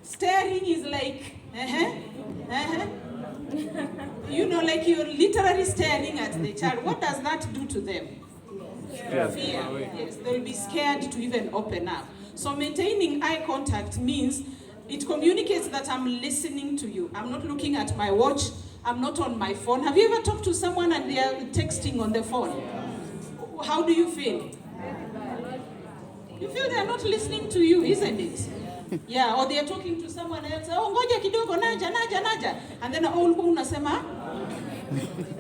Staring is like, you know, like you're literally staring at the child. What does that do to them? Fear. Yes, they'll be scared to even open up. So maintaining eye contact means it communicates that I'm listening to you. I'm not looking at my watch. I'm not on my phone. Have you ever talked to someone and they are texting on the phone? How do you feel? You feel they're not listening to you, isn't it? Yeah, or they're talking to someone else. Oh, ngoja kidogo, naja. And then all unasema,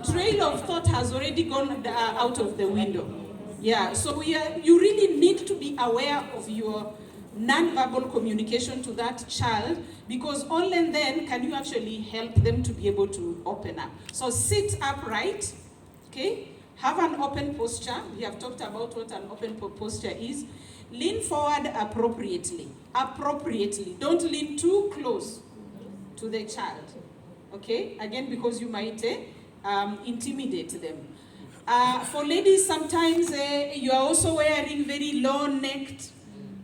trail of thought has already gone out of the window. Yeah, so you really need to be aware of your non-verbal communication to that child, because only then can you actually help them to be able to open up. So sit upright, okay? Have an open posture. We have talked about what an open posture is. Lean forward appropriately. Don't lean too close to the child, okay? Again, because you might intimidate them. For ladies, sometimes you are also wearing very low-necked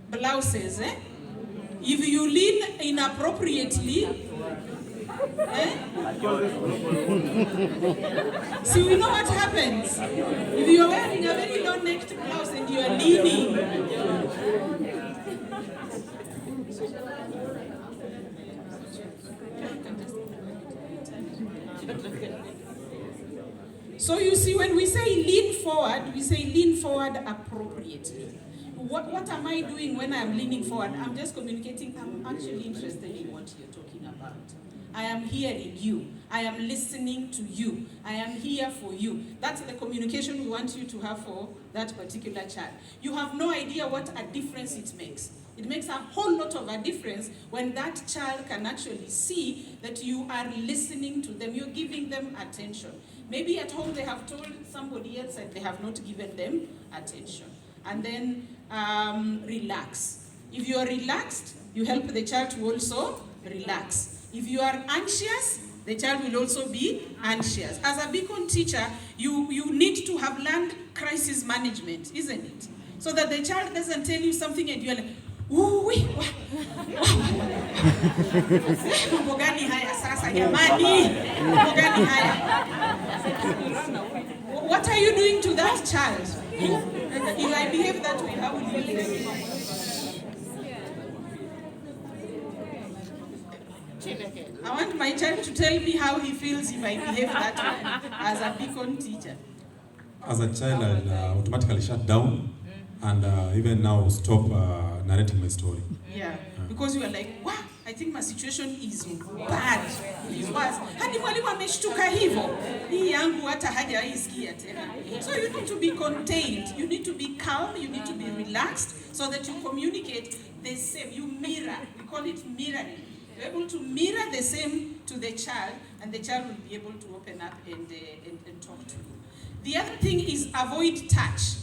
blouses. If you lean inappropriately, so you know what happens? If you are wearing a very low-necked blouse and you are leaning, so you see, when we say lean forward, we say lean forward appropriately. What am I doing when I'm leaning forward? I'm just communicating. I'm actually interested in what you're talking about. I am hearing you. I am listening to you. I am here for you. That's the communication we want you to have for that particular child. You have no idea what a difference it makes. It makes a whole lot of a difference when that child can actually see that you are listening to them. You're giving them attention. Maybe at home they have told somebody else that they have not given them attention. And then relax. If you are relaxed, you help the child to also relax. If you are anxious, the child will also be anxious. As a beacon teacher, you need to have learned crisis management, isn't it? So that the child doesn't tell you something and you're like, ooh, mambo gani haya sasa jamani? Mambo gani haya? What are you doing to that child? If I behave that way, how will you behave? I want my child to tell me how he feels if I behave that way as a beacon teacher. As a child, I'll automatically shut down and even now stop narrating my story. Yeah, because you are like, wow, I think my situation is bad. It is worse. Hadi mwalimu ameshtuka hivyo. Hii yangu hata hajaisikia tena. So you need to be contained. You need to be calm. You need to be relaxed so that you communicate the same. You mirror. We call it mirroring. You're able to mirror the same to the child, and the child will be able to open up and talk to you. The other thing is avoid touch.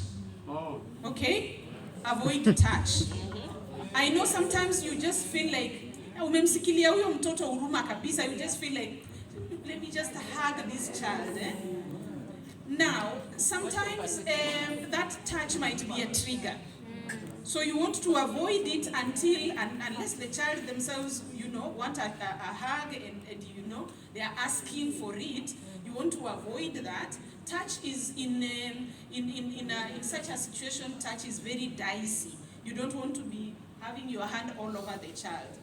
Okay? Avoid touch. I know sometimes you just feel like, umemsikilia huyo mtoto huruma kabisa, you just feel like, let me just hug this child. Now, sometimes that touch might be a trigger. So you want to avoid it unless the child themselves, want a hug and they are asking for it. You want to avoid that. Touch is in such a situation, touch is very dicey. You don't want to be having your hand all over the child.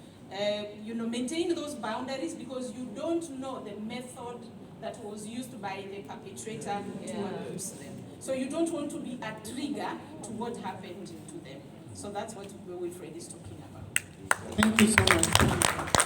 Maintain those boundaries because you don't know the method that was used by the perpetrator to abuse them. So you don't want to be a trigger to what happened to them. So that's what Wilfred is talking about. Thank you so much.